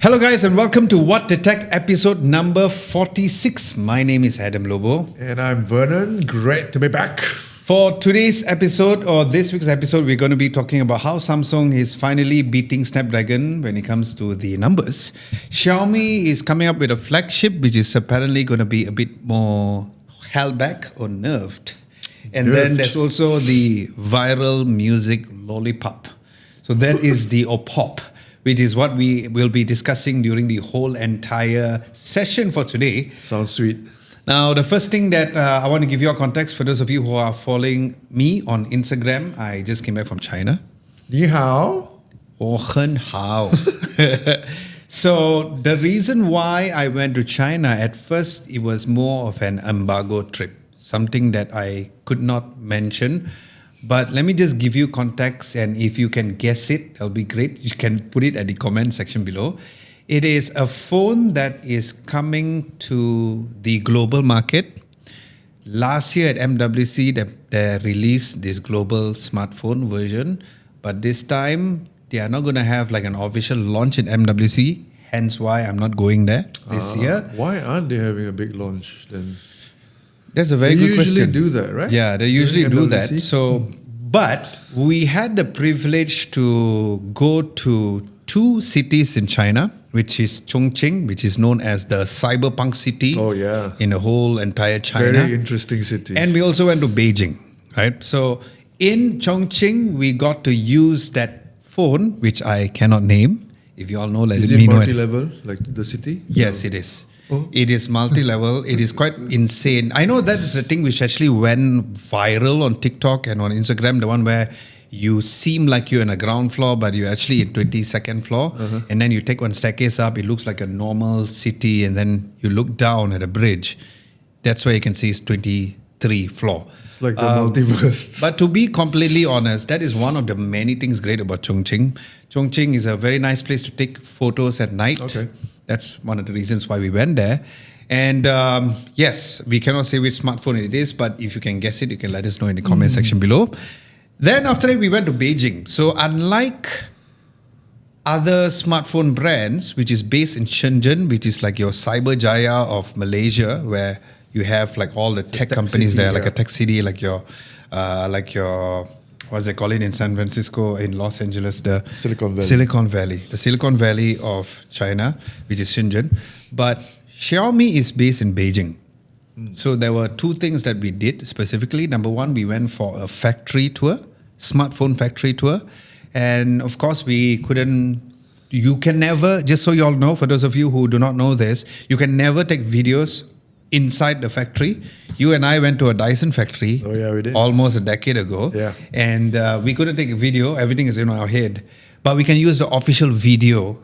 Hello guys and welcome to What the Tech episode number 46. My name is Adam Lobo. And I'm Vernon. Great to be back. For today's episode or this week's episode, we're going to be talking about how Samsung is finally beating Snapdragon when it comes to the numbers. Xiaomi is coming up with a flagship which is apparently going to be a bit more held back or nerfed. And then there's also the viral music Lollipop. So that is the pop, which is what we will be discussing during the whole entire session for today. Sounds sweet. Now, the first thing that I want to give you a context for those of you who are following me on Instagram, I just came back from China. Ni hao. 我很好. So the reason why I went to China, at first it was more of an embargo trip, something that I could not mention. But let me just give you context, and if you can guess it, that'll be great. You can put it at the comment section below. It is a phone that is coming to the global market. Last year at MWC, they released this global smartphone version, but this time they are not going to have like an official launch in MWC. Hence why I'm not going there this year. Why aren't they having a big launch then? That's a very good question. They usually do that, right? Yeah, they usually do that. So, but we had the privilege to go to two cities in China, which is Chongqing, which is known as the cyberpunk city. Oh, yeah. In the whole entire China. Very interesting city. And we also went to Beijing, right? So in Chongqing, we got to use that phone, which I cannot name. If you all know, let me know. Is it multi-level, like the city? Yes, it is. Oh. It is multi-level. It is quite insane. I know that is the thing which actually went viral on TikTok and on Instagram, the one where you seem like you're in a ground floor, but you're actually in 22nd floor. And then you take one staircase up, it looks like a normal city, and then you look down at a bridge. That's where you can see it's 23 floor. It's like the multiverse. But to be completely honest, that is one of the many things great about Chongqing. Chongqing is a very nice place to take photos at night. Okay. That's one of the reasons why we went there. And yes, we cannot say which smartphone it is, but if you can guess it, you can let us know in the comment section below. Then after that, we went to Beijing. So unlike other smartphone brands, which is based in Shenzhen, which is like your Cyberjaya of Malaysia, where you have like all the tech companies there, like a tech city, like your, what's they call it in San Francisco, in Los Angeles, the Silicon Valley. The Silicon Valley of China, which is Shenzhen. But Xiaomi is based in Beijing. So there were two things that we did specifically. Number one, we went for a factory tour, smartphone factory tour. And of course, you can never, just so you all know, for those of you who do not know this, you can never take videos inside the factory. You and I went to a Dyson factory. Oh yeah, we did. Almost a decade ago. Yeah. And we couldn't take a video. Everything is in our head. But we can use the official video,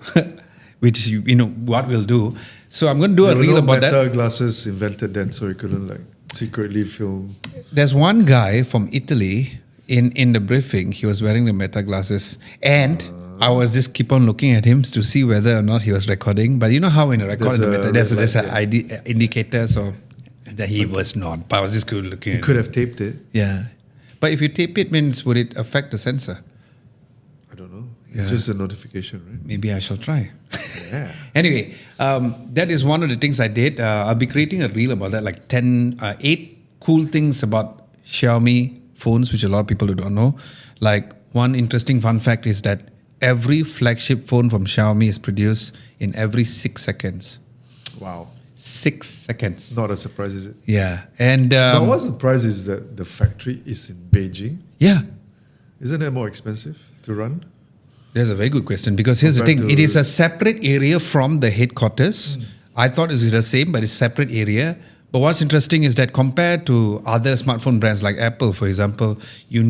which what we'll do. So I'm going to do a reel about that. Meta glasses invented then, so you couldn't like secretly film. There's one guy from Italy in the briefing. He was wearing the Meta glasses, and I was just keep on looking at him to see whether or not he was recording. But you know how when you record the Meta, there's an indicator, so that he was not. But I was just looking at him. You could have taped it. Yeah. But if you tape it, would it affect the sensor? I don't know. It's just a notification, right? Maybe I shall try. Yeah. Anyway, that is one of the things I did. I'll be creating a reel about that, like 8 cool things about Xiaomi phones, which a lot of people don't know. Like one interesting fun fact is that every flagship phone from Xiaomi is produced in every 6 seconds. Wow. 6 seconds. Not a surprise, is it? Yeah. And but what surprises is that the factory is in Beijing. Yeah. Isn't it more expensive to run? That's a very good question, because here's the thing. It is a separate area from the headquarters. I thought it was the same, but it's a separate area. But what's interesting is that compared to other smartphone brands like Apple, for example, you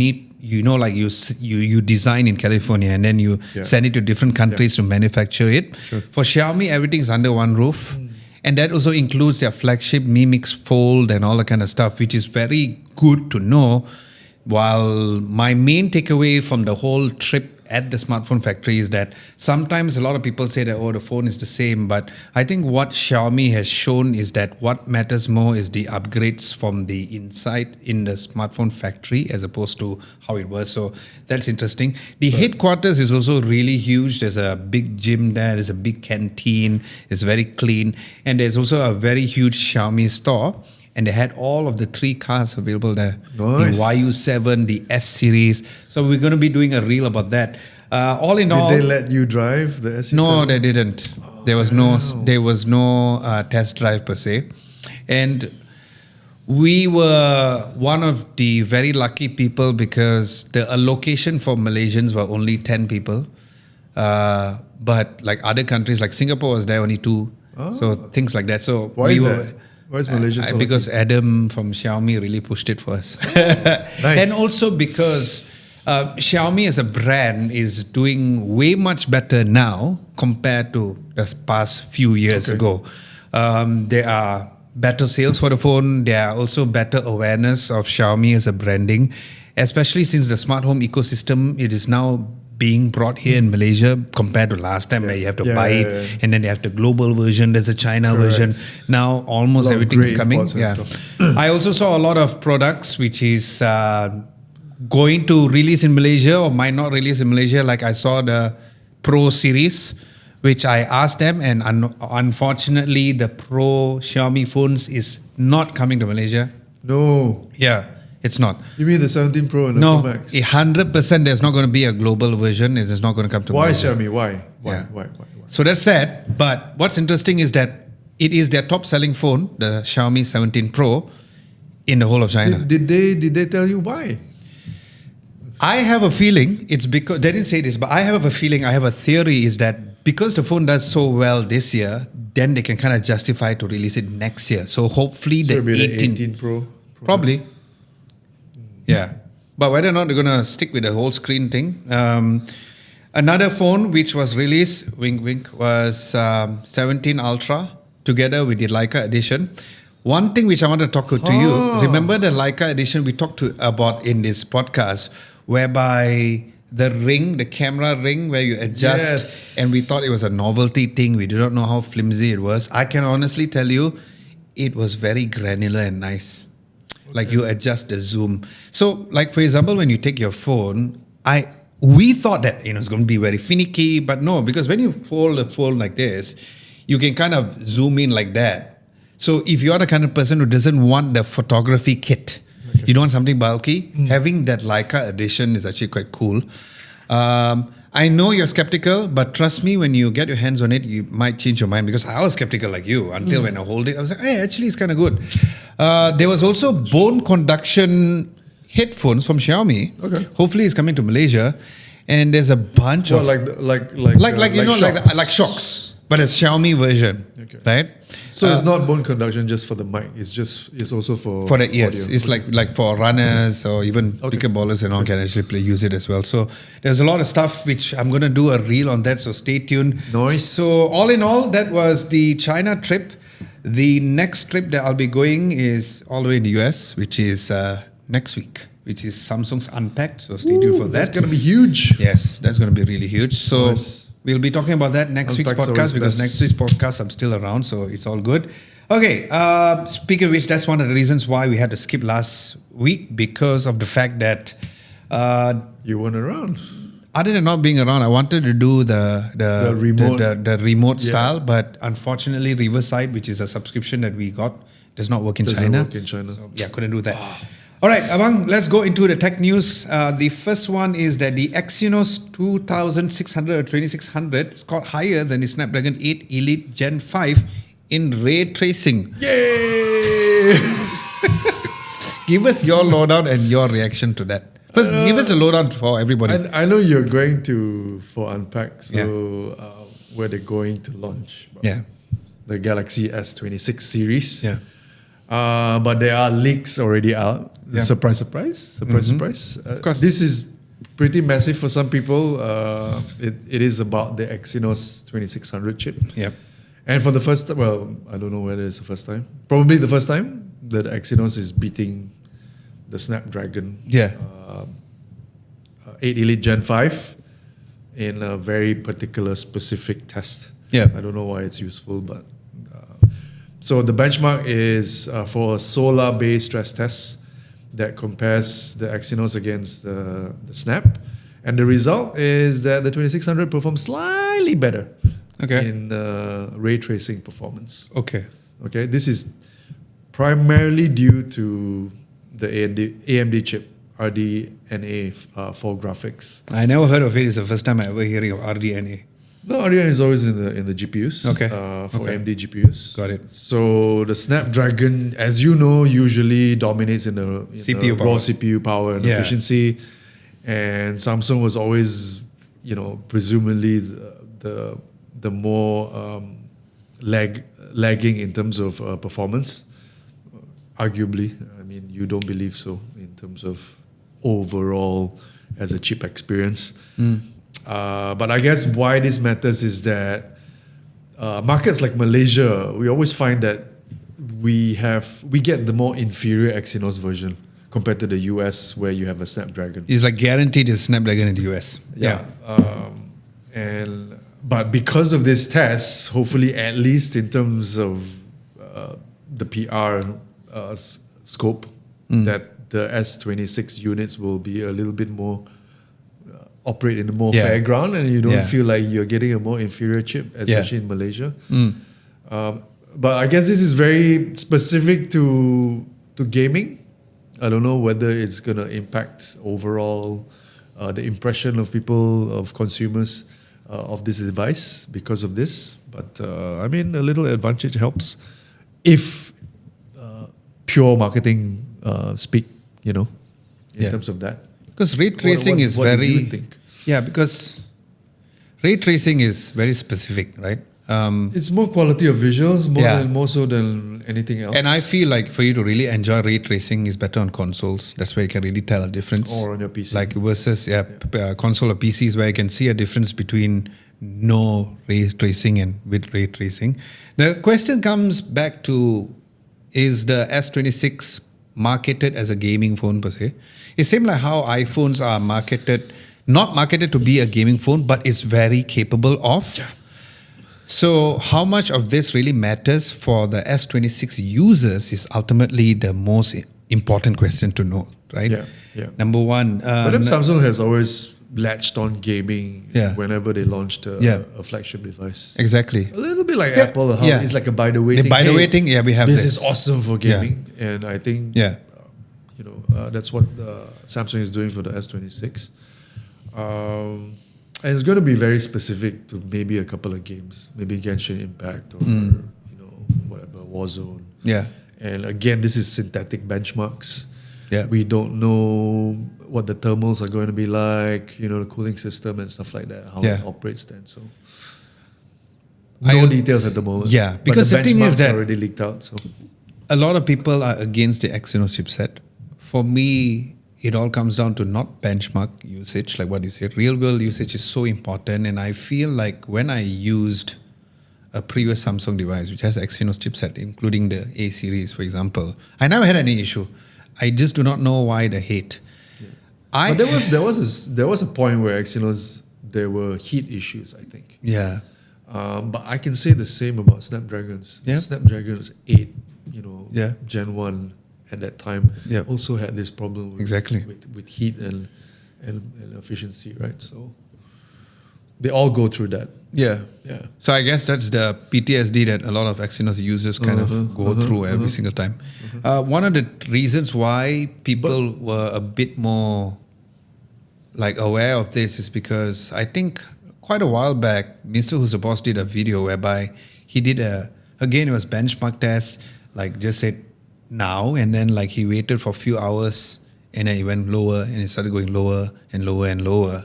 design in California and then you send it to different countries to manufacture it. Sure. For Xiaomi, everything's under one roof. And that also includes their flagship Mi Mix Fold and all that kind of stuff, which is very good to know. While my main takeaway from the whole trip at the smartphone factory is that sometimes a lot of people say that, oh, the phone is the same. But I think what Xiaomi has shown is that what matters more is the upgrades from the inside in the smartphone factory as opposed to how it was. So that's interesting. The headquarters is also really huge. There's a big gym there. There's a big canteen. It's very clean. And there's also a very huge Xiaomi store. And they had all of the 3 cars available there. Nice. The YU7, the S series. So we're going to be doing a reel about that. All in all, Did they let you drive the SU7? no, they didn't. There was no test drive per se, and we were one of the very lucky people because the allocation for Malaysians were only 10 people, but like other countries like Singapore was there only 2, so things like that. So Why is that? Why is Malaysia so because lucky? Adam from Xiaomi really pushed it for us. Nice. And also because Xiaomi as a brand is doing way much better now compared to the past few years ago. There are better sales for the phone. There are also better awareness of Xiaomi as a branding, especially since the smart home ecosystem, it is now being brought here in Malaysia compared to last time where you have to buy it and then they have the global version, there's a China version. Now almost everything is coming. I also saw a lot of products which is going to release in Malaysia or might not release in Malaysia. Like I saw the Pro series, which I asked them, and unfortunately the Pro Xiaomi phones is not coming to Malaysia. No. Yeah. It's not. You mean the 17 Pro and the No, Pro Max? 100% there's not going to be a global version. It's not going to come to Why Malaysia. Xiaomi? Why? Yeah. Why? So that's sad. But what's interesting is that it is their top selling phone, the Xiaomi 17 Pro, in the whole of China. Did they tell you why? I have a feeling it's because they didn't say this, but I have a feeling, I have a theory is that because the phone does so well this year, then they can kind of justify to release it next year. So hopefully So the it'll be 18 the 18 Pro? Probably. Yeah. But whether or not they're going to stick with the whole screen thing. Another phone which was released, wink wink, was 17 Ultra together with the Leica edition. One thing which I want to talk to you, remember the Leica edition we talked about in this podcast, whereby the ring, the camera ring where you adjust, and we thought it was a novelty thing. We did not know how flimsy it was. I can honestly tell you, it was very granular and nice. Like you adjust the zoom. So like for example, when you take your phone, we thought that it's going to be very finicky, but no, because when you fold the phone like this, you can kind of zoom in like that. So if you're the kind of person who doesn't want the photography kit, you don't want something bulky, having that Leica edition is actually quite cool. I know you're skeptical, but trust me, when you get your hands on it, you might change your mind, because I was skeptical like you until when I hold it. I was like, hey, actually it's kind of good. There was also bone conduction headphones from Xiaomi. Okay. Hopefully it's coming to Malaysia. And there's a bunch of... like shocks. But it's Xiaomi version, right? So it's not bone conduction just for the mic. It's also for the ears. audio. It's like for runners or even pickleballers and all can actually use it as well. So there's a lot of stuff which I'm going to do a reel on that. So stay tuned. Nice. So all in all, that was the China trip. The next trip that I'll be going is all the way in the US, which is next week, which is Samsung's Unpacked. So stay tuned for that. That's going to be huge. Yes, that's going to be really huge. So Nice. we'll be talking about that next week's podcast, because next week's podcast I'm still around, so it's all good. Okay, speaking of which, that's one of the reasons why we had to skip last week, because of the fact that You weren't around. other than not being around, I wanted to do the remote style, but unfortunately Riverside, which is a subscription that we got, does not work in China. So, yeah, couldn't do that. All right, Abang, let's go into the tech news. The first one is that the Exynos 2600 or 2600 scored higher than the Snapdragon 8 Elite Gen 5 in ray tracing. Yay! Give us your lowdown and your reaction to that. First, give us a lowdown for everybody. I know you're going for Unpack, so where they're going to launch. The Galaxy S26 series. Yeah. But there are leaks already out. Yeah. Surprise, surprise. Surprise. Of course. This is pretty massive for some people. It is about the Exynos 2600 chip. Yeah. And for the first, I don't know whether it's the first time. Probably the first time that Exynos is beating the Snapdragon 8 Elite Gen 5. in a very particular specific test. Yeah. I don't know why it's useful, but so the benchmark is for a solar-based stress test that compares the Exynos against the Snap, and the result is that the 2600 performs slightly better in ray tracing performance. Okay. Okay, this is primarily due to the AMD chip RDNA for graphics. I never heard of it. It's the first time I ever hearing of RDNA. No, RDNA is always in the GPUs. Okay. For AMD GPUs. Got it. So the Snapdragon, as you know, usually dominates in the CPU raw power. CPU power and efficiency. And Samsung was always, presumably the more lagging in terms of performance. Arguably, I mean, you don't believe so in terms of overall as a chip experience. But I guess why this matters is that markets like Malaysia, we always find that we get the more inferior Exynos version compared to the US where you have a Snapdragon. It's like guaranteed is Snapdragon in the US. But because of this test, hopefully at least in terms of the PR scope, that the S26 units will be a little bit more operate in a more fair ground, and you don't feel like you're getting a more inferior chip, especially in Malaysia. But I guess this is very specific to gaming. I don't know whether it's going to impact overall the impression of people, of consumers of this device because of this. But I mean, a little advantage helps if pure marketing speak, in terms of that. Because ray tracing is what do very... you think? Yeah, because ray tracing is very specific, right? It's more quality of visuals, more so than anything else. And I feel like for you to really enjoy ray tracing is better on consoles. That's where you can really tell a difference. Or on your PC. Like versus console or PCs where you can see a difference between no ray tracing and with ray tracing. The question comes back to, is the S26 marketed as a gaming phone per se? It's same like how iPhones are not marketed to be a gaming phone, but it's very capable of. Yeah. So how much of this really matters for the S26 users is ultimately the most important question to know, right? Yeah. Number one. But then Samsung has always latched on gaming whenever they launched a flagship device. Exactly. A little bit like Apple. It's like a by the way thing. By the way thing, we have this. This is awesome for gaming. And I think that's what Samsung is doing for the S26. And it's going to be very specific to maybe a couple of games, maybe Genshin Impact or whatever, Warzone. Yeah. And again, this is synthetic benchmarks. Yeah. We don't know what the thermals are going to be like, the cooling system and stuff like that, how it operates then. So no details at the moment. Yeah, because but the thing is that already leaked out. So a lot of people are against the Exynos chipset. For me, it all comes down to not benchmark usage, like what you said. Real world usage is so important, and I feel like when I used a previous Samsung device which has Exynos chipset, including the A series, for example, I never had any issue. I just do not know why the hate. Yeah. But there was a point where Exynos, there were heat issues, I think. Yeah. But I can say the same about Snapdragons. Yeah. Snapdragons 8, Gen 1 at that time also had this problem with heat and efficiency, right? So they all go through that. Yeah. So I guess that's the PTSD that a lot of Exynos users kind of go through every single time. One of the reasons why people were a bit more like aware of this is because I think quite a while back, Mr. Who's the Boss did a video whereby he did it was benchmark test, like just said now, and then like he waited for a few hours and then he went lower and it started going lower and lower and lower.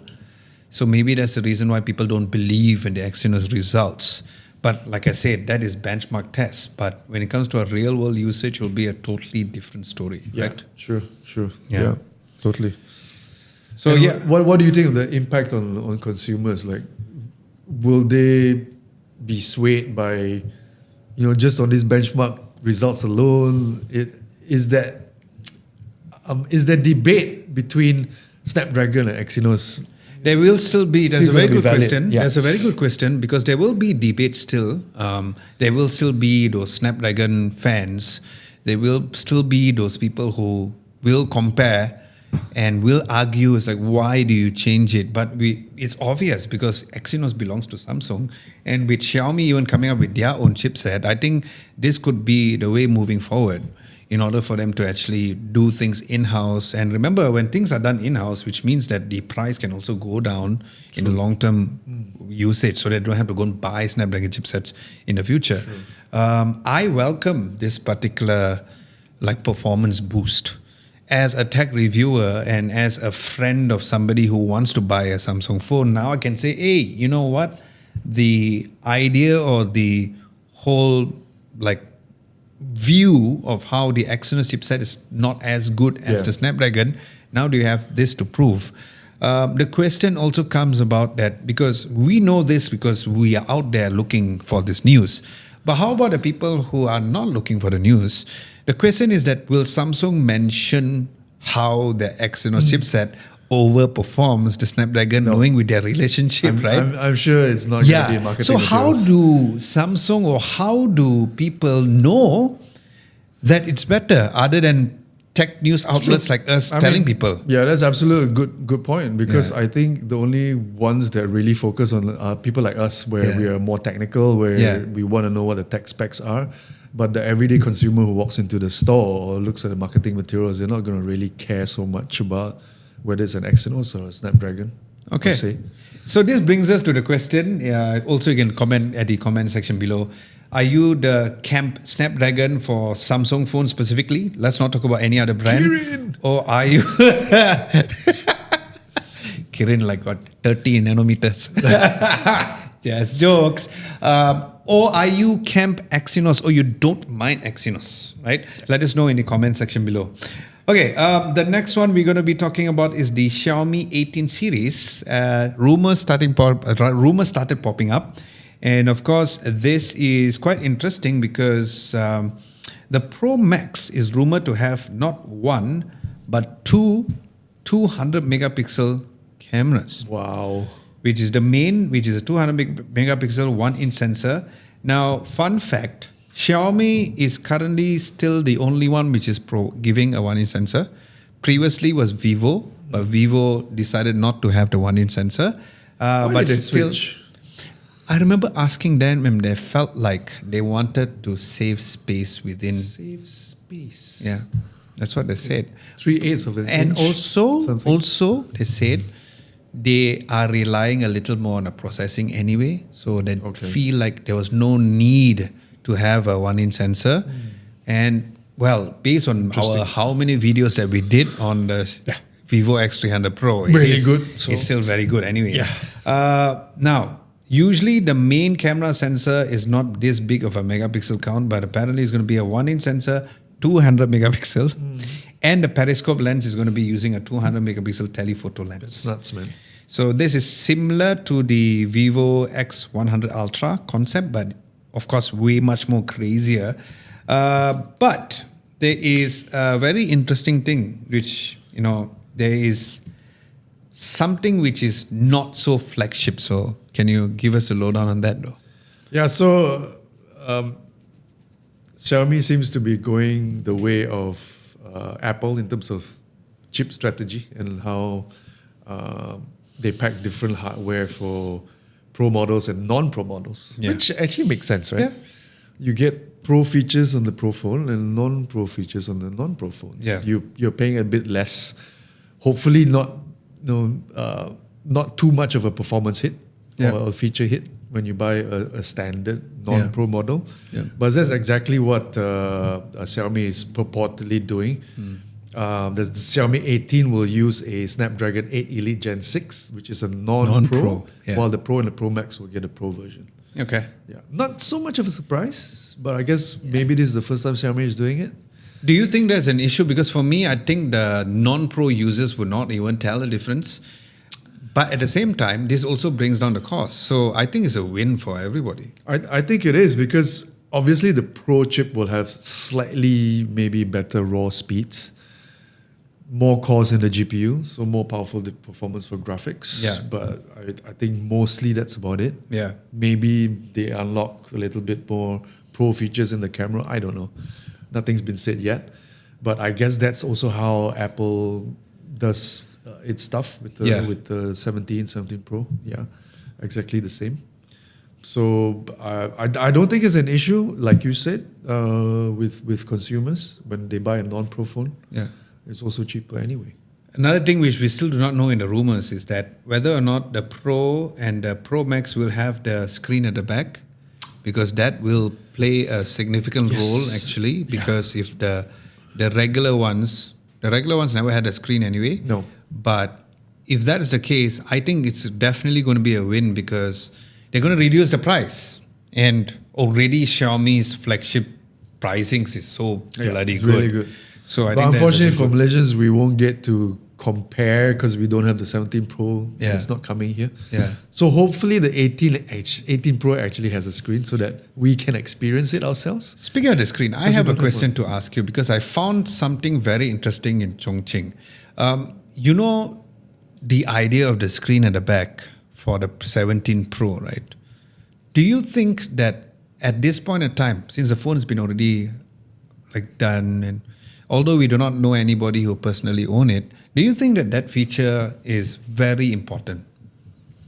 So maybe that's the reason why people don't believe in the Exynos results. But like I said, that is benchmark test. But when it comes to a real world usage, it will be a totally different story, right? Sure. Yeah, totally. So and what do you think of the impact on consumers? Like, will they be swayed by, just on these benchmark results alone? Is there debate between Snapdragon and Exynos There will still be, there's a Still very gonna be good valid, question. yeah. There's a very good question because there will be debate still. There will still be those Snapdragon fans. There will still be those people who will compare and will argue, it's like, why do you change it? But it's obvious because Exynos belongs to Samsung, and with Xiaomi even coming up with their own chipset, I think this could be the way moving forward in order for them to actually do things in-house. And remember, when things are done in-house, which means that the price can also go down in the long-term usage, so they don't have to go and buy Snapdragon chipsets in the future. I welcome this particular performance boost. As a tech reviewer and as a friend of somebody who wants to buy a Samsung phone, now I can say, hey, you know what? The idea or the whole view of how the Exynos chipset is not as good as the Snapdragon. Now do you have this to prove? The question also comes about that because we know this because we are out there looking for this news. But how about the people who are not looking for the news? The question is that will Samsung mention how the Exynos chipset overperforms the Snapdragon, knowing with their relationship, right? I'm sure it's not going to be marketing So how materials. do Samsung or how do people know that it's better other than tech news outlets like us telling people? Yeah, that's absolutely a good point because I think the only ones that really focus on are people like us where we are more technical, where we want to know what the tech specs are. But the everyday consumer who walks into the store or looks at the marketing materials, they're not going to really care so much about whether it's an Exynos or a Snapdragon. Okay. So this brings us to the question. Also, you can comment at the comment section below. Are you the camp Snapdragon for Samsung phones specifically? Let's not talk about any other brand. Kirin! Or are you... Kirin 30 nanometers. Yes, jokes. Or are you camp Exynos or you don't mind Exynos, right? Let us know in the comment section below. Okay, the next one we're going to be talking about is the Xiaomi 18 series. Rumors started popping up. And of course, this is quite interesting because the Pro Max is rumored to have not one, but two 200 megapixel cameras. Wow. Which is the main, which is a 200 megapixel 1-inch sensor. Now, fun fact, Xiaomi is currently still the only one which is giving a 1-inch sensor. Previously was Vivo, but Vivo decided not to have the 1-inch sensor. Why But did they still, switch? I remember asking them when they felt like they wanted to save space within. Save space. Yeah, that's what they said. 3/8 of an And inch. also they said they are relying a little more on the processing anyway, so they feel like there was no need to have a 1-inch sensor. And well, based on how many videos that we did on the Vivo X300 Pro, it's still very good anyway. Now, usually the main camera sensor is not this big of a megapixel count, but apparently it's going to be a 1-inch sensor, 200 megapixel. And the periscope lens is going to be using a 200 megapixel telephoto lens. That's nuts, man. So this is similar to the Vivo X100 Ultra concept, but of course way much more crazier. But there is a very interesting thing, which, there is something which is not so flagship. So can you give us a lowdown on that though? Yeah, so Xiaomi seems to be going the way of Apple in terms of chip strategy and how they pack different hardware for Pro models and non-Pro models, which actually makes sense, right? Yeah. You get Pro features on the Pro phone and non-Pro features on the non-Pro phones. Yeah. You're paying a bit less, hopefully not too much of a performance hit or a feature hit when you buy a standard non-Pro model. Yeah. But that's exactly what Xiaomi is purportedly doing. The Xiaomi 18 will use a Snapdragon 8 Elite Gen 6, which is a non-Pro, while the Pro and the Pro Max will get a Pro version. Okay. Yeah, not so much of a surprise, but I guess maybe this is the first time Xiaomi is doing it. Do you think there's an issue? Because for me, I think the non-Pro users would not even tell the difference. But at the same time, this also brings down the cost. So I think it's a win for everybody. I think it is because obviously the Pro chip will have slightly maybe better raw speeds. more cores in the GPU, so more powerful performance for graphics. Yeah. But I think mostly that's about it. Yeah. Maybe they unlock a little bit more pro features in the camera. I don't know. Nothing's been said yet. But I guess that's also how Apple does its stuff with the 17 Pro. Yeah, exactly the same. So I don't think it's an issue, like you said, with consumers when they buy a non-Pro phone. Yeah. It's also cheaper anyway. Another thing which we still do not know in the rumors is that whether or not the Pro and the Pro Max will have the screen at the back, because that will play a significant role actually. Because if the regular ones never had a screen anyway. No. But if that is the case, I think it's definitely going to be a win because they're going to reduce the price. And already Xiaomi's flagship pricings is so bloody it's good. Really good. So I but think unfortunately for Malaysians, we won't get to compare because we don't have the 17 Pro. Yeah. It's not coming here. Yeah. So hopefully the 18 Pro actually has a screen so that we can experience it ourselves. Speaking of the screen, I have a question to ask you because I found something very interesting in Chongqing. You know the idea of the screen at the back for the 17 Pro, right? Do you think that at this point in time, since the phone has been already done, and although we do not know anybody who personally own it, do you think that that feature is very important?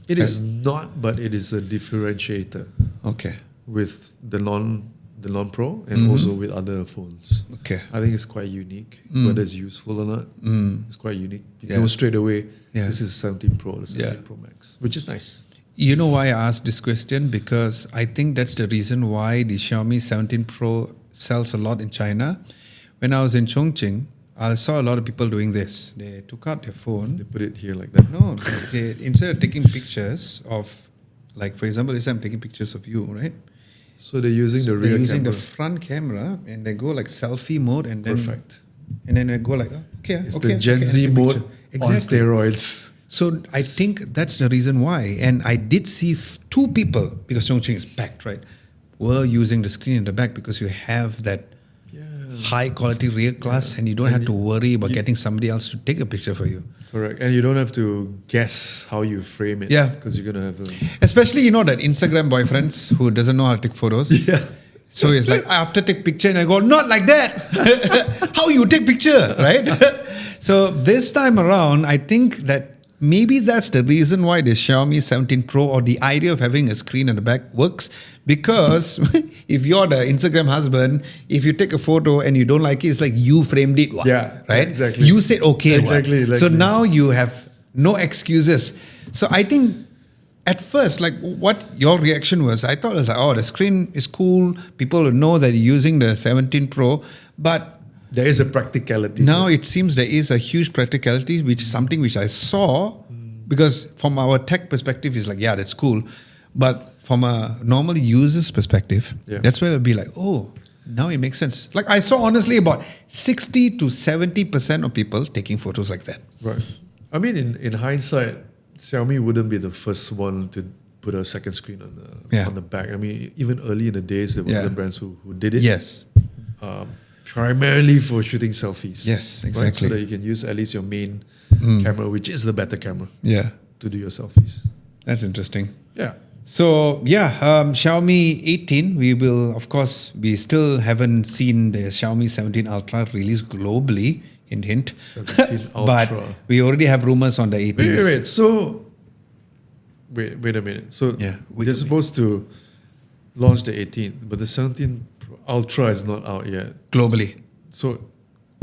It is not, but it is a differentiator. Okay. With the non-Pro and also with other phones. Okay. I think it's quite unique. Whether it's useful or not, it's quite unique. You know straight away, this is 17 Pro, the 17 Pro Max, which is nice. You know why I asked this question? Because I think that's the reason why the Xiaomi 17 Pro sells a lot in China. When I was in Chongqing, I saw a lot of people doing this. They took out their phone. They put it here like that. No, instead of taking pictures of, for example, this I'm taking pictures of you, right? So they're using the rear They're using camera. the front camera and they go selfie mode and then Perfect. And then they go It's the Gen Z mode on steroids. So I think that's the reason why. And I did see two people, because Chongqing is packed, right, were using the screen in the back because you have that high quality rear glass and you don't have to worry about getting somebody else to take a picture for you. Correct. And you don't have to guess how you frame it. Yeah. Because you're going to have Especially, that Instagram boyfriends who doesn't know how to take photos. Yeah. So it's I have to take picture and I go, not like that. How you take picture, right? So this time around, I think that maybe that's the reason why the Xiaomi 17 Pro or the idea of having a screen at the back works. Because if you're the Instagram husband, if you take a photo and you don't like it, it's like you framed it. Yeah, right? exactly. You said okay. Exactly. So now you have no excuses. So I think at first, what your reaction was, I thought it was the screen is cool. People will know that you're using the 17 Pro. But there is a practicality. Now it seems there is a huge practicality, which is something which I saw, because from our tech perspective, it's that's cool. But from a normal user's perspective, that's where it'll be now it makes sense. I saw honestly about 60 to 70% of people taking photos like that. Right. I mean, in hindsight, Xiaomi wouldn't be the first one to put a second screen on the back. I mean, even early in the days, there were other brands who did it. Yes. Primarily for shooting selfies. Yes, exactly. Right? So that you can use at least your main camera, which is the better camera. Yeah. To do your selfies. That's interesting. Yeah. So Xiaomi 18, we still haven't seen the Xiaomi 17 Ultra release globally, hint. 17 Ultra. But we already have rumors on the 18. Wait. So, wait a minute. So they're supposed to launch the 18, but the 17 Ultra is not out yet. Globally. So,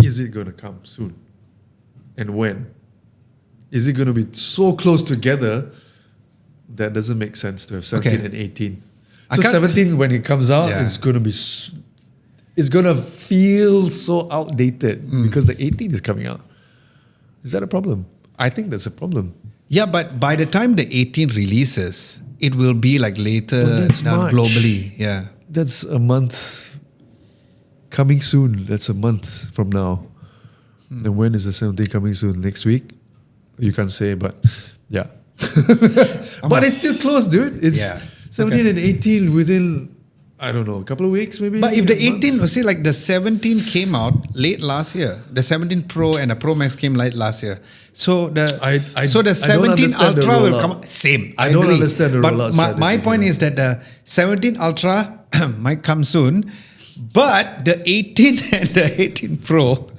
is it going to come soon? And when? Is it going to be so close together that doesn't make sense to have 17 and 18? So 17, when it comes out, it's going to be... It's going to feel so outdated because the 18 is coming out. Is that a problem? I think that's a problem. Yeah, but by the time the 18 releases, it will be later globally. Yeah. That's a month coming soon. That's a month from now. And when is the 17 coming soon? Next week? You can't say, but yeah. But it's still close, dude. It's 17 and 18 within I don't know, a couple of weeks maybe. But if the a month? 18, see, like the 17 came out late last year, the 17 Pro and the Pro Max came late last year. So the I so the don't 17 understand the Ultra will rollout. come. Same. I don't agree. understand the but rollout my strategy point here. is that the 17 Ultra might come soon, but the 18 and the 18 Pro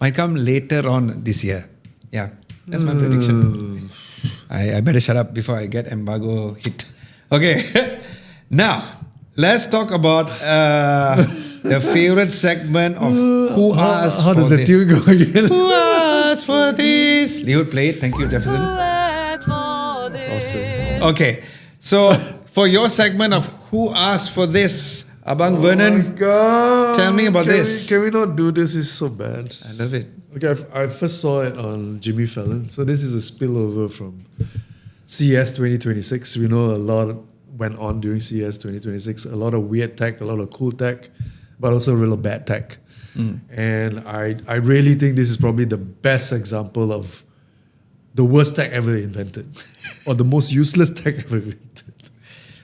might come later on this year. Yeah, that's my prediction. I better shut up before I get embargo hit. Okay, now let's talk about the favorite segment of Who Asked How for does the This. tune go again? Who asked for this? You would play it. Thank you, Jefferson. That's awesome. Okay, so for your segment of Who Asked for This, Abang Vernon, Oh my God. tell me about Can this. Can we not do this? It's so bad. I love it. Okay, I first saw it on Jimmy Fallon. So this is a spillover from CES 2026. We know a lot went on during CES 2026. A lot of weird tech, a lot of cool tech, but also real bad tech. And I really think this is probably the best example of the worst tech ever invented, or the most useless tech ever invented.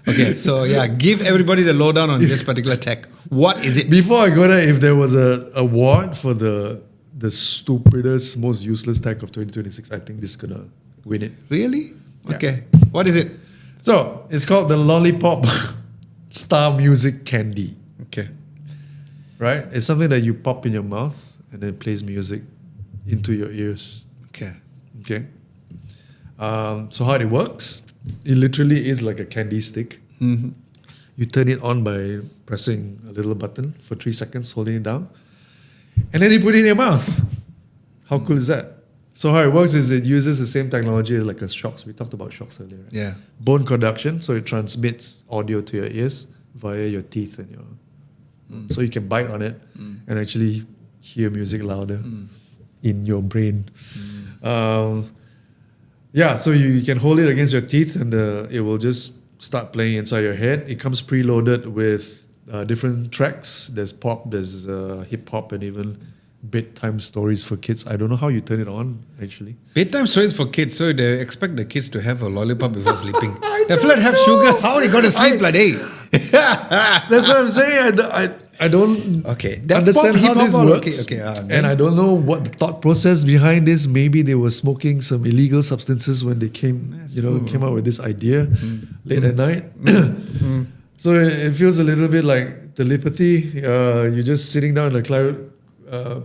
Okay, so yeah, give everybody the lowdown on this particular tech. What is it? Before I go there, if there was a award for the stupidest, most useless tech of 2026, I think this is gonna win it. Really? Yeah. Okay. What is it? So it's called the Lollipop Star Music Candy. Okay. Right? It's something that you pop in your mouth and then it plays music into your ears. Okay. Okay. So how it works? It literally is like a candy stick. Mm-hmm. You turn it on by pressing a little button for 3 seconds, holding it down, and then you put it in your mouth. How cool is that? So how it works is it uses the same technology as like a shocks. We talked about shocks earlier, right? Yeah. Bone conduction, so it transmits audio to your ears via your teeth and your. So you can bite on it and actually hear music louder in your brain. Yeah, so you can hold it against your teeth and it will just start playing inside your head. It comes preloaded with different tracks. There's pop, there's hip hop, and even bedtime stories for kids. I don't know how you turn it on, actually. Bedtime stories for kids, so they expect the kids to have a lollipop before sleeping. The flirt have sugar. How are they going to sleep like hey? That's what I'm saying. I don't Okay, that understand pop, how hip-hop this all works. okay, And I don't know what the thought process behind this. Maybe they were smoking some illegal substances when they came out with this idea late at night. So it feels a little bit like telepathy. You're just sitting down in a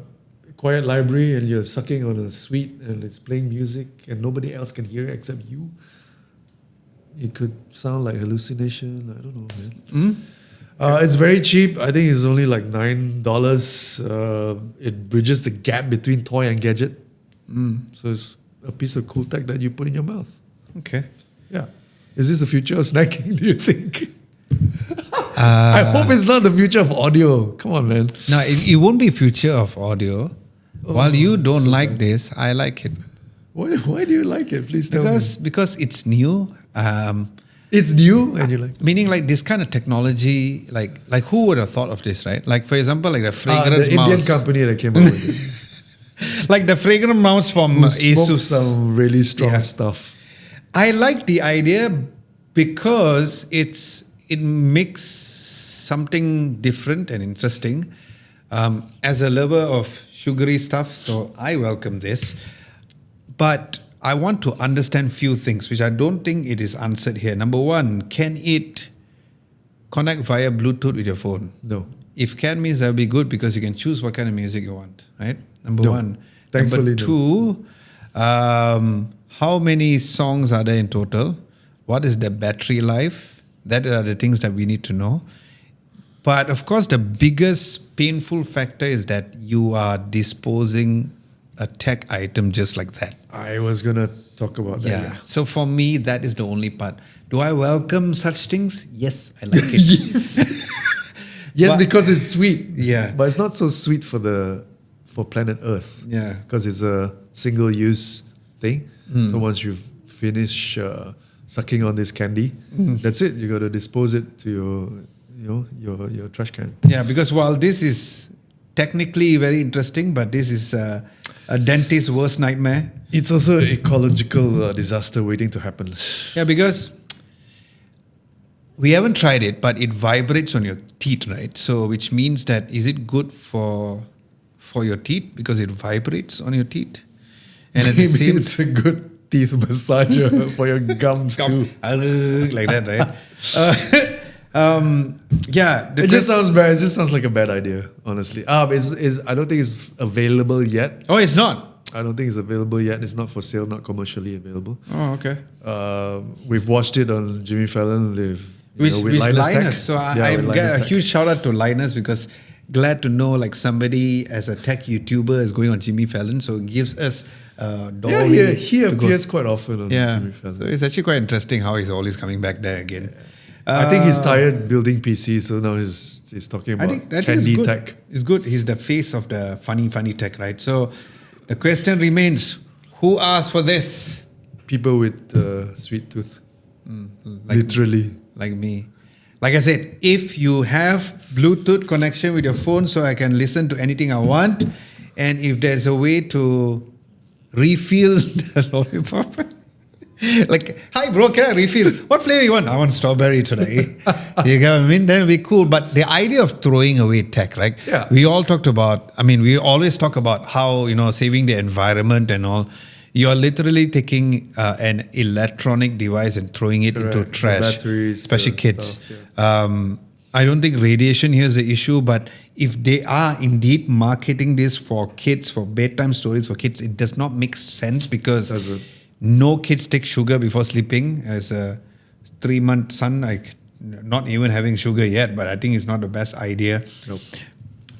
quiet library and you're sucking on a sweet and it's playing music and nobody else can hear it except you. It could sound like hallucination. I don't know, man. It's very cheap. I think it's only like $9. It bridges the gap between toy and gadget. So it's a piece of cool tech that you put in your mouth. Okay. Yeah. Is this the future of snacking, do you think? I hope it's not the future of audio. Come on, man. No, it won't be future of audio. While you don't like this, I like it. Why do you like it? Please tell me. Because it's new. It's new and you like it. Meaning like this kind of technology, like who would have thought of this, right? Like for example, like the fragrance the mouse. Indian company that came up with it. Like the fragrance mouse from Who smoked Asus. some really strong stuff. I like the idea because it makes something different and interesting. As a lover of sugary stuff, so I welcome this. But I want to understand few things, which I don't think it is answered here. Number one, can it connect via Bluetooth with your phone? No. If can means that would be good because you can choose what kind of music you want, right? Number No. one. Thankfully, Number two, how many songs are there in total? What is the battery life? That are the things that we need to know. But of course, the biggest painful factor is that you are disposing a tech item just like that. I was going to talk about that. Yeah. So for me, that is the only part. Do I welcome such things? Yes, I like it. Yes, But- because it's sweet. Yeah. But it's not so sweet for planet Earth. Yeah. Because it's a single-use thing. So once you finish sucking on this candy, that's it. You got to dispose it to your trash can. Yeah, because while this is technically very interesting, but this is a dentist's worst nightmare. It's also ecological disaster waiting to happen. Yeah, because We haven't tried it, but it vibrates on your teeth, right? So, which means that is it good for your teeth because it vibrates on your teeth? And at the Maybe same it's a good teeth massager for your gums too. like that, right? Yeah, It just sounds bad. It just sounds like a bad idea, honestly. Is I don't think it's available yet. Oh, it's not. I don't think it's available yet. It's not for sale, not commercially available. Oh, okay. We've watched it on Jimmy Fallon with With Linus Tech. Linus. So Yeah, I with get Linus a Tech. huge shout out to Linus because glad to know like somebody as a tech YouTuber is going on Jimmy Fallon. So it gives us Yeah, he appears quite often on Yeah. Jimmy Fallon. So it's actually quite interesting how he's always coming back there again. I think he's tired building PCs, so now he's talking about I think it's candy good. tech. It's good. He's the face of the funny tech, right? So the question remains, who asked for this? People with sweet tooth. Literally. Like me. Like I said, if you have Bluetooth connection with your phone so I can listen to anything I want, and if there's a way to refill the lollipop, like, hi bro, can I refill? What flavor you want? I want strawberry today. You get what I mean? Then it'll be cool. But the idea of throwing away tech, right? Yeah. We all talked about, we always talk about how, saving the environment and all. You're literally taking an electronic device and throwing it into Correct. The trash, batteries, especially the kids. stuff, yeah. I don't think radiation here is the issue, but if they are indeed marketing this for kids, for bedtime stories for kids, it does not make sense because Doesn't. no kids take sugar before sleeping. As a 3-month son, not even having sugar yet, but I think it's not the best idea. Nope.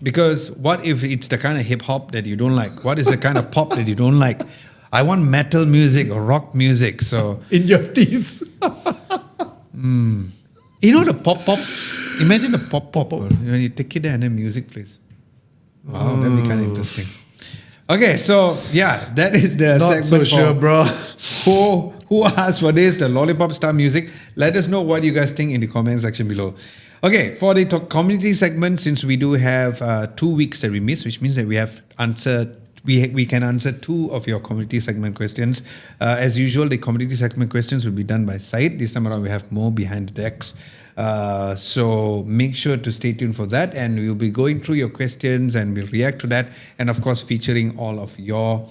Because what if it's the kind of hip hop that you don't like? What is the kind of pop that you don't like? I want metal music or rock music. So In your teeth. the pop. Imagine the pop. When you take it there and then music plays. Wow, that'd be kind of interesting. Okay, so yeah, that is the Not segment so sure, for bro. who asked for this, the Lollipop Star music. Let us know what you guys think in the comment section below. Okay, for the community segment, since we do have 2 weeks that we missed, which means that we have answered. We can answer 2 of your community segment questions. As usual, the community segment questions will be done by Syed. This time around, we have more behind the decks. So make sure to stay tuned for that, and we'll be going through your questions and we'll react to that, and of course featuring all of your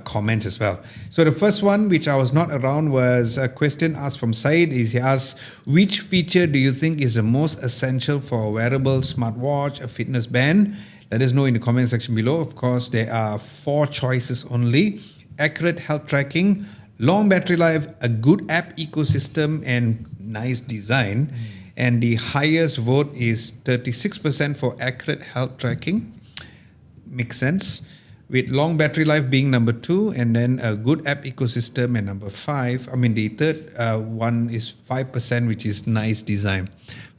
comments as well. So the first one, which I was not around, was a question asked from Syed. He asks, which feature do you think is the most essential for a wearable smartwatch, a fitness band? Let us know in the comment section below. Of course, there are 4 choices only: accurate health tracking, long battery life, a good app ecosystem, and nice design. And the highest vote is 36% for accurate health tracking. Makes sense. With long battery life being number 2, and then a good app ecosystem and number 5. The third one is 5%, which is nice design.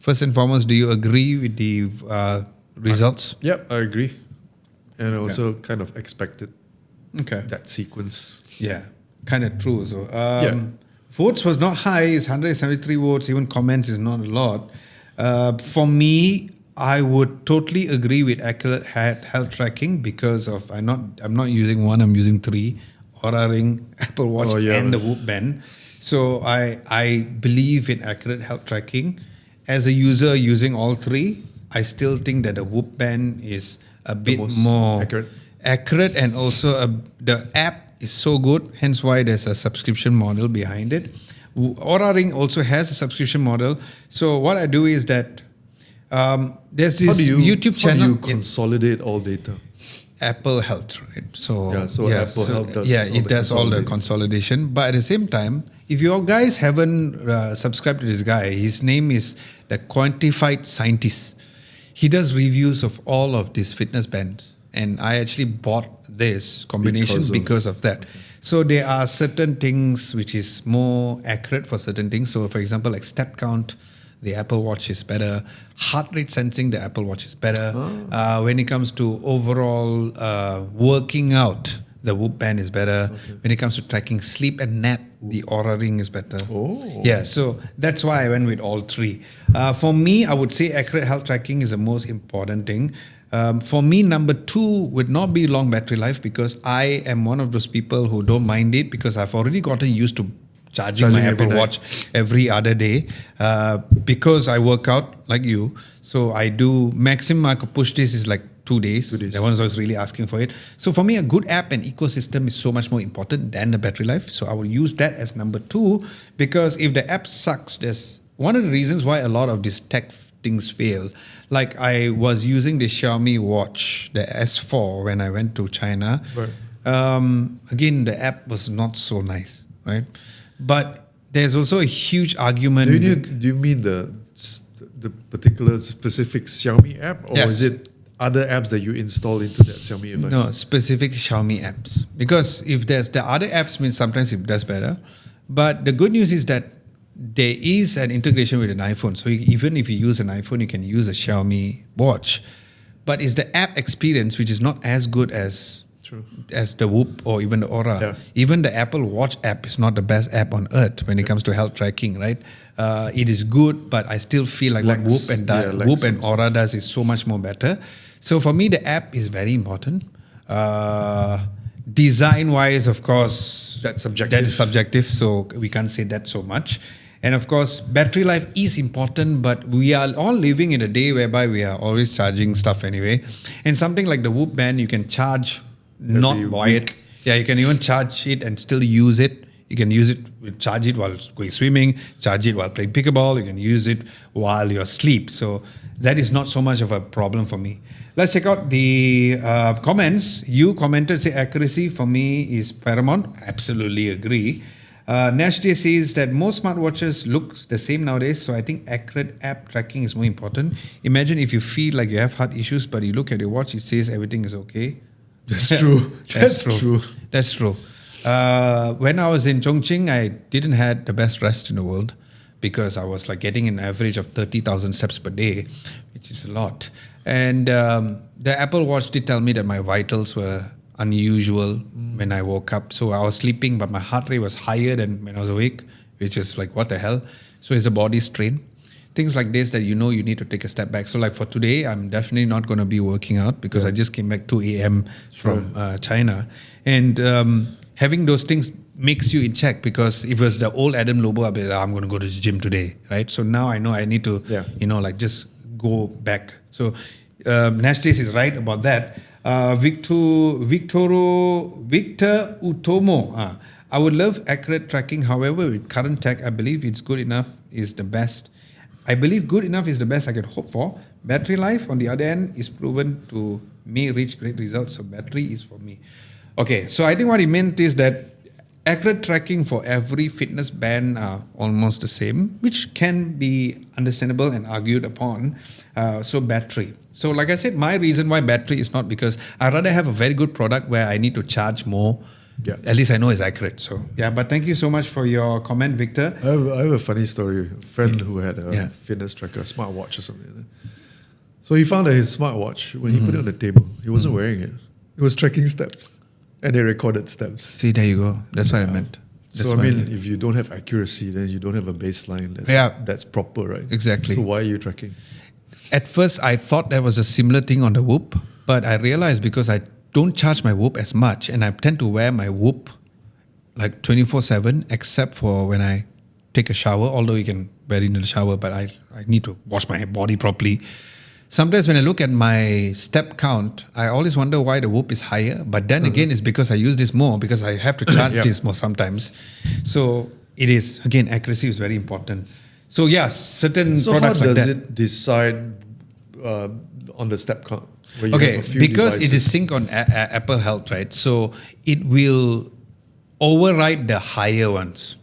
First and foremost, do you agree with the results? Yep, I agree. And also kind of expected Okay. that sequence. Yeah, kind of true. So Yeah. votes was not high. It's 173 votes. Even comments is not a lot. For me, I would totally agree with accurate health tracking because of I'm not using 1. I'm using 3: Aura Ring, Apple Watch, and the Whoop Band. So I believe in accurate health tracking. As a user using all 3, I still think that the Whoop Band is a bit more accurate, and also the app is so good, hence why there's a subscription model behind it. Aura Ring also has a subscription model. So what I do is that there's this YouTube channel. How do you consolidate all data? Apple Health, right? So Apple Health does it does all the consolidation. But at the same time, if you guys haven't subscribed to this guy, his name is the Quantified Scientist. He does reviews of all of these fitness bands, and I actually bought this combination because of that. Okay. So there are certain things which is more accurate for certain things. So for example, like step count, the Apple Watch is better. Heart rate sensing, the Apple Watch is better. When it comes to overall working out, the Whoop Band is better. Okay. When it comes to tracking sleep and nap, the Aura Ring is better. Yeah, so that's why I went with all 3. For me, I would say accurate health tracking is the most important thing. For me, number 2 would not be long battery life, because I am one of those people who don't mind it, because I've already gotten used to charging my Charging every Apple night. Watch every other day because I work out like you. So I do maximum I could push this is like 2 days. 2 days. That one's always really asking for it. So for me, a good app and ecosystem is so much more important than the battery life. So I will use that as number 2 because if the app sucks, there's one of the reasons why a lot of these tech things fail. Like I was using the Xiaomi watch, the S4, when I went to China. Right. Again, the app was not so nice, right? But there's also a huge argument. Do you mean the particular specific Xiaomi app, or Yes. is it other apps that you install into that Xiaomi device? No, specific Xiaomi apps. Because if there's the other apps, means sometimes it does better. But the good news is that there is an integration with an iPhone. So even if you use an iPhone, you can use a Xiaomi watch. But it's the app experience which is not as good as the Whoop or even the Aura. Yeah. Even the Apple Watch app is not the best app on earth when it comes to health tracking, right? It is good, but I still feel like what Lacks- Whoop and lacks Whoop some and Aura does is so much more better. So for me, the app is very important. Design-wise, of course, That's subjective. That is subjective, so we can't say that so much. And of course, battery life is important, but we are all living in a day whereby we are always charging stuff anyway. And something like the Whoop band, you can charge, not buy it. Yeah, you can even charge it and still use it. You can use it, charge it while going swimming, charge it while playing pickleball. You can use it while you're asleep. So that is not so much of a problem for me. Let's check out the comments. You commented, say accuracy for me is paramount. Absolutely agree. Nash Day says that most smartwatches look the same nowadays, so I think accurate app tracking is more important. Imagine if you feel like you have heart issues, but you look at your watch, it says everything is okay. That's true. That's true. That's true. When I was in Chongqing, I didn't had the best rest in the world because I was like getting an average of 30,000 steps per day, which is a lot. And the Apple Watch did tell me that my vitals were unusual when I woke up. So I was sleeping, but my heart rate was higher than when I was awake, which is like, what the hell? So it's a body strain. Things like this that you know you need to take a step back. So like for today, I'm definitely not going to be working out because I just came back 2 a.m. from China. And having those things makes you in check because if it was the old Adam Lobo, I'd be like, I'm going to go to the gym today, right? So now I know I need to, like just go back. So Nash Days is right about that. Victor Utomo. I would love accurate tracking. However, with current tech, I believe it's good enough is the best. I believe good enough is the best I could hope for. Battery life, on the other end, is proven to may reach great results. So battery is for me. Okay, so I think what he meant is that accurate tracking for every fitness band are almost the same, which can be understandable and argued upon. So battery. So like I said, my reason why battery is not because I'd rather have a very good product where I need to charge more. Yeah. At least I know it's accurate. So yeah, but thank you so much for your comment, Victor. I have a funny story. A friend who had a fitness tracker, a smartwatch or something. So he found that his smartwatch, when he put it on the table, he wasn't wearing it. It was tracking steps. And it recorded steps. See, there you go. That's what I meant. That's so I mean, if you don't have accuracy, then you don't have a baseline that's proper, right? Exactly. So why are you tracking? At first, I thought there was a similar thing on the Whoop, but I realized because I don't charge my Whoop as much, and I tend to wear my Whoop like 24/7, except for when I take a shower. Although you can wear it in the shower, but I need to wash my body properly. Sometimes when I look at my step count, I always wonder why the Whoop is higher. But then again, it's because I use this more because I have to charge this more sometimes. So it is, again, accuracy is very important. So yes, certain products like that. So how does it decide on the step count? Okay, because it is synced on Apple Health, right? So it will override the higher ones.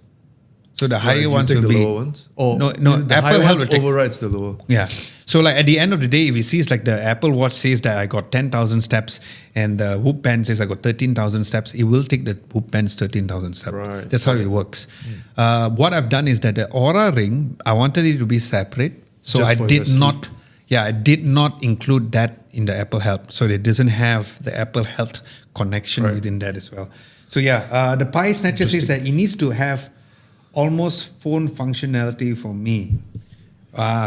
So the higher ones will the be lower ones. Oh no, the Apple higher Health ones will take, overrides the lower. Yeah. So like at the end of the day, if it sees like the Apple Watch says that I got 10,000 steps and the Whoop band says I got 13,000 steps, it will take the Whoop band's 13,000 steps. Right. That's how it works. What I've done is that the Aura ring, I wanted it to be separate. So Just I for did your not, I did not include that in the Apple Health. So it doesn't have the Apple Health connection within that as well. So the Pi Snatcher says that it needs to have almost phone functionality for me.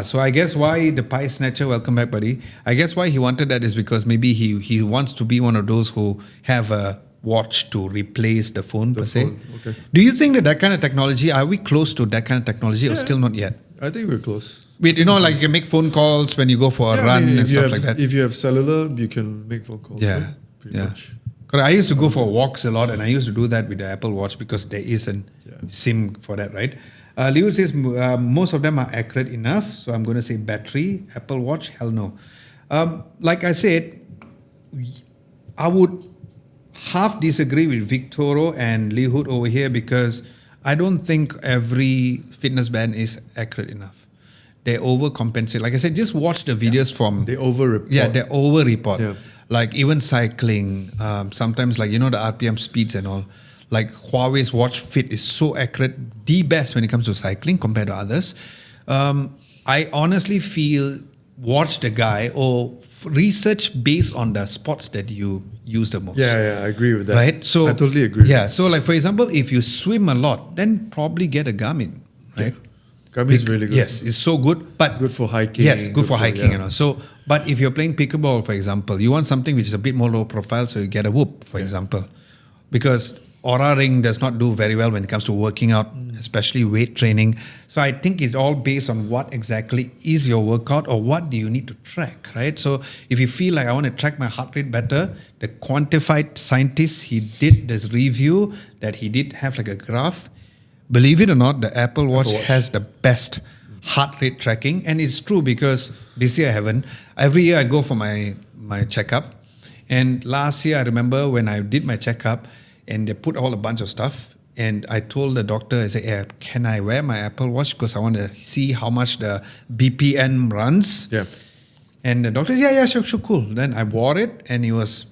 So I guess why the Pi Snatcher, welcome back, buddy. I guess why he wanted that is because maybe he wants to be one of those who have a watch to replace the phone per se. phone, okay. Do you think that kind of technology, are we close to that kind of technology or still not yet? I think we're close. Wait, like you can make phone calls when you go for a run and stuff like that. If you have cellular, you can make phone calls. Yeah, right? Pretty much. Because I used to go for walks a lot, and I used to do that with the Apple Watch because there is a SIM for that, right? Leo says most of them are accurate enough, so I'm going to say battery. Apple Watch, hell no. Like I said, I would half disagree with Victoro and Lee Hood over here because I don't think every fitness band is accurate enough. They overcompensate. Like I said, just watch the videos from... They over-report. Yeah, they over-report. Yeah. Like even cycling, sometimes like, the RPM speeds and all. Like Huawei's Watch Fit is so accurate, the best when it comes to cycling compared to others. I honestly feel watch the guy or research based on the spots that you use the most. Yeah, I agree with that. Right? So I totally agree. Yeah, so like for example, if you swim a lot, then probably get a Garmin, right? Yeah. Garmin is really good. Yes, it's so good, but good for hiking. Yes, good for hiking, So, but if you're playing pickleball, for example, you want something which is a bit more low profile, so you get a Whoop, for example, because Aura Ring does not do very well when it comes to working out, especially weight training. So I think it's all based on what exactly is your workout or what do you need to track, right? So if you feel like I want to track my heart rate better, the quantified scientist, he did this review that he did have like a graph. Believe it or not, the Apple Watch has the best heart rate tracking. And it's true because this year I haven't. Every year I go for my checkup. And last year I remember when I did my checkup and they put a bunch of stuff. And I told the doctor, I said, can I wear my Apple Watch? Because I want to see how much the BPM runs. Yeah. And the doctor said, sure, cool. Then I wore it and it was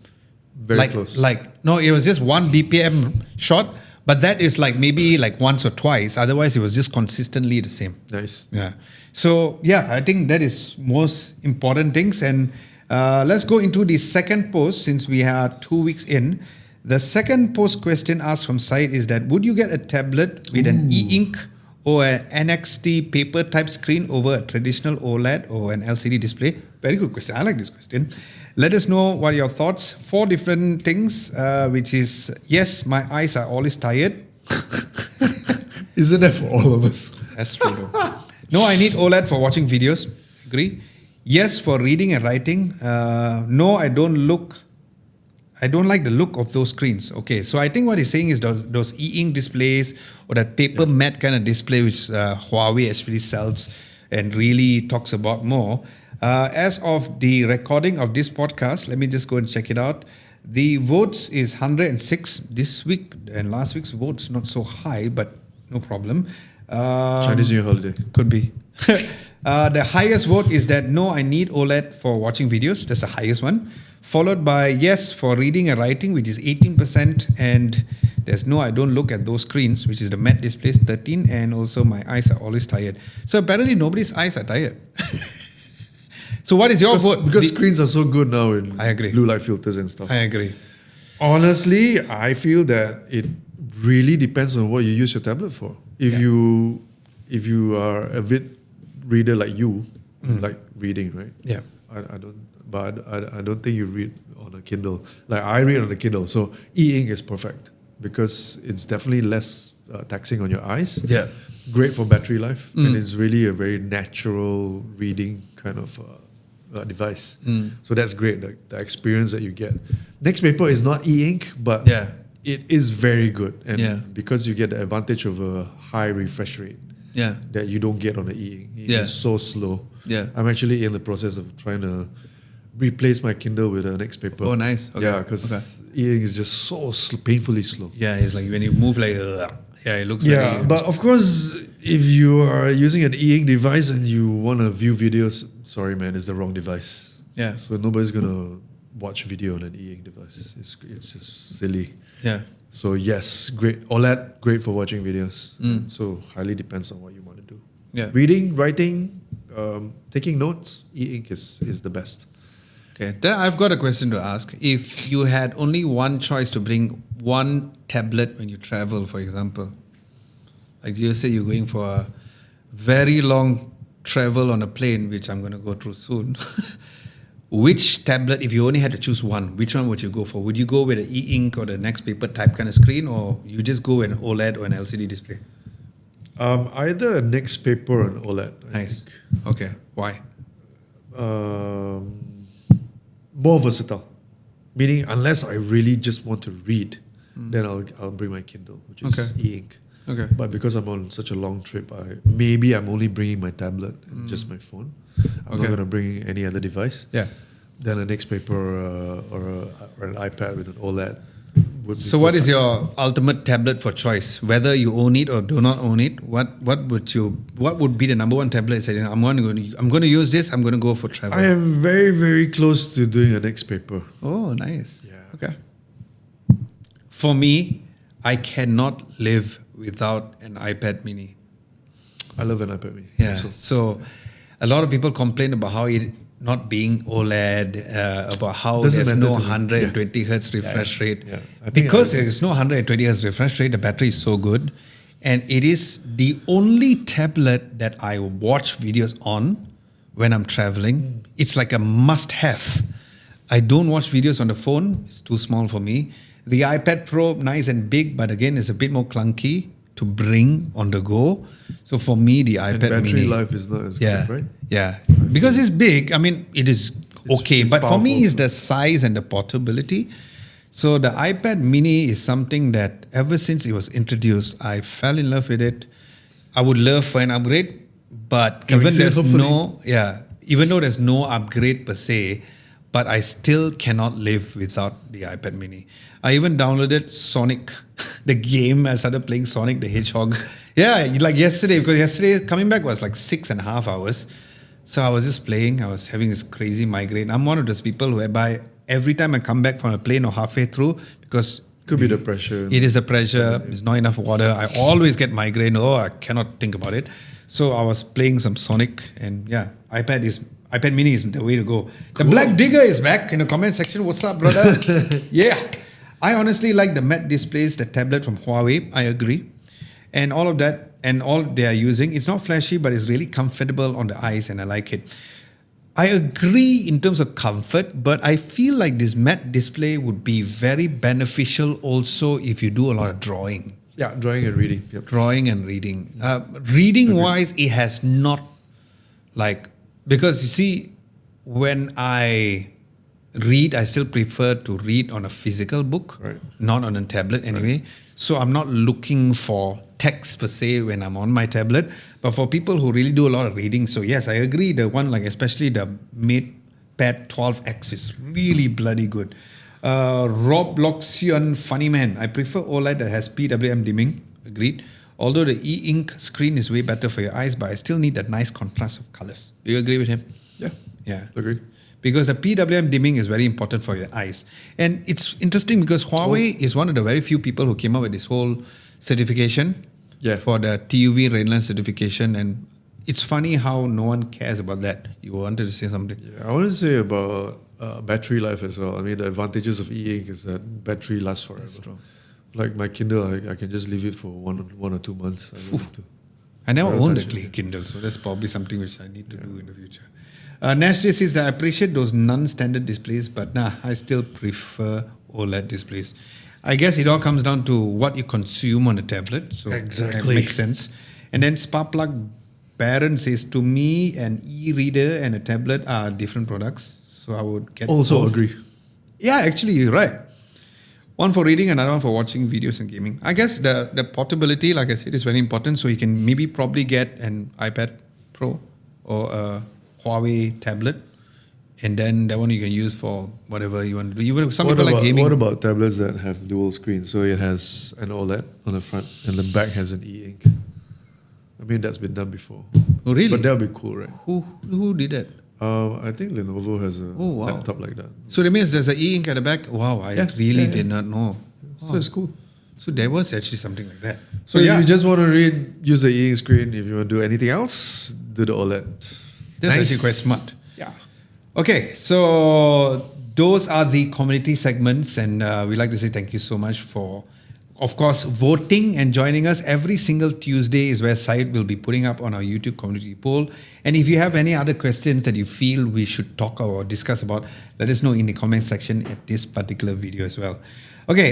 very close. No, it was just 1 BPM short. But that is like maybe like once or twice. Otherwise, it was just consistently the same. Nice. Yeah. So, I think that is most important things. And let's go into the second post since we are 2 weeks in. The second post question asked from Syed is that, would you get a tablet with an e-ink or an NXT paper type screen over a traditional OLED or an LCD display? Very good question. I like this question. Let us know what are your thoughts. 4 different things, which is, yes, my eyes are always tired. Isn't that for all of us? That's true though. No, I need OLED for watching videos. Agree. Yes, for reading and writing. No, I don't like the look of those screens. Okay, so I think what he's saying is those e-ink displays or that paper matte kind of display which Huawei actually sells and really talks about more. As of the recording of this podcast, let me just go and check it out. The votes is 106 this week, and last week's votes not so high, but no problem. Chinese New Year holiday. Could be. The highest vote is that no, I need OLED for watching videos. That's the highest one. Followed by yes for reading and writing, which is 18%. And there's no, I don't look at those screens, which is the matte displays, 13%. And also my eyes are always tired. So apparently nobody's eyes are tired. So what is your vote? Because screens are so good now in I agree. blue light filters and stuff. I agree. Honestly, I feel that it really depends on what you use your tablet for. If you are a avid reader like you, like reading, right? Yeah. I don't think you read on a Kindle. Like I read on a Kindle, so e-ink is perfect because it's definitely less taxing on your eyes. Yeah. Great for battery life, and it's really a very natural reading kind of device. So that's great, the experience that you get. Next paper is not e-ink, but it is very good. And because you get the advantage of a high refresh rate that you don't get on the e-ink. It's so slow. Yeah. I'm actually in the process of trying to replace my Kindle with a next paper. Oh, nice. Okay. Yeah, because e-ink is just so painfully slow. Yeah, it's like when you move like, it looks like... Yeah, but of course, if you are using an e-ink device and you want to view videos, sorry man, it's the wrong device. Yeah. So nobody's going to watch video on an e-ink device. It's just silly. Yeah. So yes, great. OLED, great for watching videos. So highly depends on what you want to do. Yeah. Reading, writing, taking notes, e-ink is the best. Okay, then I've got a question to ask. If you had only one choice to bring one tablet when you travel, for example, like you say you're going for a very long travel on a plane, which I'm going to go through soon, which tablet, if you only had to choose one, which one would you go for? Would you go with an e-ink or the next paper type kind of screen, or you just go with an OLED or an LCD display? Either a next paper or an OLED. I Nice. think. Okay. Why? More versatile. Meaning, unless I really just want to read, then I'll bring my Kindle, which is e-ink. Okay. But because I'm on such a long trip, I'm only bringing my tablet and just my phone. I'm not going to bring any other device. Yeah. Then a next paper or an iPad with an OLED. Would be So what is perfect. your ultimate tablet for choice? Whether you own it or do not own it, what would be the number one tablet? Saying I'm going to use this. I'm going to go for travel. I am very, very close to doing a next paper. Oh, nice. Yeah. Okay. For me, I cannot live without an iPad mini. I love an iPad mini. Yeah. So, So a lot of people complain about how it not being OLED, about how Doesn't there's matter no to me. 120 hertz refresh rate. Yeah. I think Because I- there's no 120 hertz refresh rate, the battery is so good. And it is the only tablet that I watch videos on when I'm traveling. It's like a must have. I don't watch videos on the phone. It's too small for me. The iPad Pro, nice and big, but again, it's a bit more clunky to bring on the go. So for me, the and iPad battery mini. life is not as Yeah, good, right? yeah. Because it's big. I mean, it is okay. it's But for me, powerful. it's the size and the portability. So the iPad mini is something that ever since it was introduced, I fell in love with it. I would love for an upgrade, but Coming even soon, there's even though there's no upgrade per se, but I still cannot live without the iPad mini. I even downloaded Sonic, the game. I started playing Sonic the Hedgehog. Yeah, like yesterday, because yesterday coming back was like 6.5 hours. So I was just playing. I was having this crazy migraine. I'm one of those people whereby every time I come back from a plane or halfway through, because Could be the pressure. it is the pressure, there's not enough water. I always get migraine. Oh, I cannot think about it. So I was playing some Sonic, and yeah, iPad mini is the way to go. The Black Digger is back in the comment section. What's up, brother? Yeah. I honestly like the matte displays, the tablet from Huawei. I agree. And all of that, and all they are using, it's not flashy, but it's really comfortable on the eyes, and I like it. I agree in terms of comfort, but I feel like this matte display would be very beneficial also if you do a lot of drawing. Yeah, drawing and reading. Yep. Drawing and reading. Reading wise, it has not because you see, when I read, I still prefer to read on a physical book, Right. not on a tablet anyway. Right. So I'm not looking for text per se when I'm on my tablet. But for people who really do a lot of reading, so yes, I agree. The one especially the MatePad 12X is really bloody good. Rob Loxion, funny man. I prefer OLED that has PWM dimming. Agreed. Although the e-ink screen is way better for your eyes, but I still need that nice contrast of colors. Do you agree with him? Yeah. Yeah. Agree. Because the PWM dimming is very important for your eyes. And it's interesting because Huawei is one of the very few people who came up with this whole certification for the TUV Rainland certification. And it's funny how no one cares about that. You wanted to say something? Yeah, I want to say about battery life as well. I mean, the advantages of e-ink is that battery lasts forever. That's true. Like my Kindle, I can just leave it for one or 2 months. I don't need to. I never owned a touch it. Kindle, so that's probably something which I need to do in the future. Nash J says that I appreciate those non-standard displays, but I still prefer OLED displays. I guess it all comes down to what you consume on a tablet, so Exactly. that makes sense. And then Sparkplug Baron says, to me, an e-reader and a tablet are different products, so I would get Also both. agree. Yeah, actually, you're right. One for reading, another one for watching videos and gaming. I guess the portability, like I said, is very important. So you can probably get an iPad Pro or a Huawei tablet, and then that one you can use for whatever you want to do. Some people like gaming. What about tablets that have dual screen? So it has an OLED on the front and the back has an e-ink. I mean, that's been done before. Oh, really? But that would be cool, right? Who did that? I think Lenovo has a wow. laptop like that. So that means there's an e-ink at the back? Wow, I really did not know. So it's cool. So there was actually something like that. So if you just want to read, use the e-ink screen. If you want to do anything else, do the OLED. That's actually quite smart. Yeah. Okay, so those are the community segments, and we'd like to say thank you so much for of course, voting and joining us every single Tuesday is where Syed will be putting up on our YouTube community poll. And if you have any other questions that you feel we should talk or discuss about, let us know in the comment section at this particular video as well. Okay,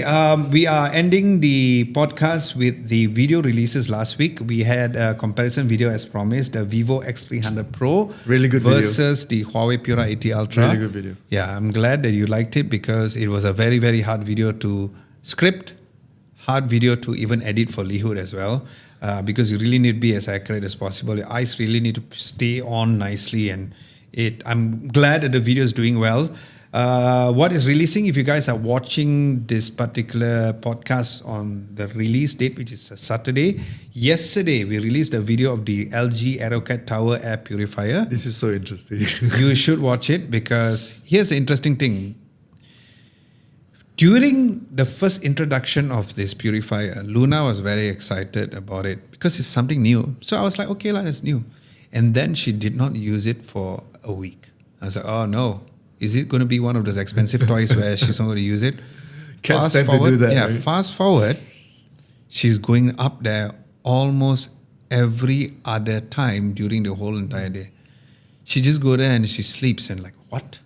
we are ending the podcast with the video releases last week. We had a comparison video as promised, the Vivo X300 Pro Really good video. versus the Huawei Pura 80 Ultra. Really good video. Yeah, I'm glad that you liked it because it was a very, very hard video to script, hard video to even edit for Lihood as well, because you really need to be as accurate as possible. Your eyes really need to stay on nicely, and I'm glad that the video is doing well. What is releasing, if you guys are watching this particular podcast on the release date, which is a Saturday, yesterday we released a video of the LG AeroCat Tower Air Purifier. This is so interesting. You should watch it because here's the interesting thing. During the first introduction of this purifier, Luna was very excited about it because it's something new. So I was like, okay, it's new. And then she did not use it for a week. I was like, oh no. Is it going to be one of those expensive toys where she's not going to use it? Cats tend to do that, Yeah, right? fast forward, she's going up there almost every other time during the whole entire day. She just go there and she sleeps and like, what?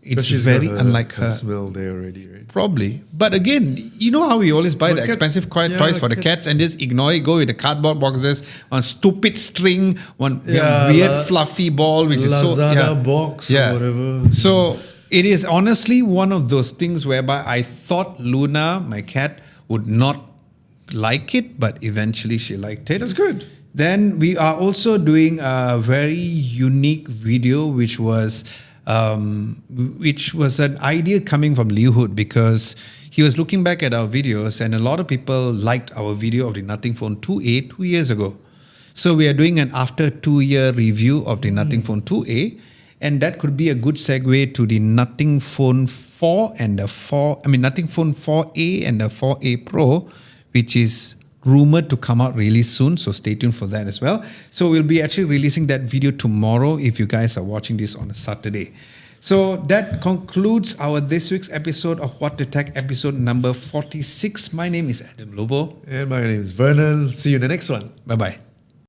It's She's very got unlike her. smell there already, right? Probably. But again, you know how we always buy But the cat- expensive yeah, toys for the cats cats- and just ignore it, go with the cardboard boxes, one stupid string, one Yeah, weird fluffy ball, which is so... Lazada box or whatever. So it is honestly one of those things whereby I thought Luna, my cat, would not like it, but eventually she liked it. That's good. Then we are also doing a very unique video, which was an idea coming from Lihood because he was looking back at our videos and a lot of people liked our video of the Nothing Phone 2A 2 years ago. So we are doing an after 2-year review of the Nothing Phone 2A, and that could be a good segue to the Nothing Phone 4 and the Nothing Phone 4A and the 4A Pro, which is rumored to come out really soon, so stay tuned for that as well. So we'll be actually releasing that video tomorrow if you guys are watching this on a Saturday. So that concludes our this week's episode of What to Tech, episode number 46. My name is Adam Lobo. And my name is Vernon. See you in the next one. Bye-bye.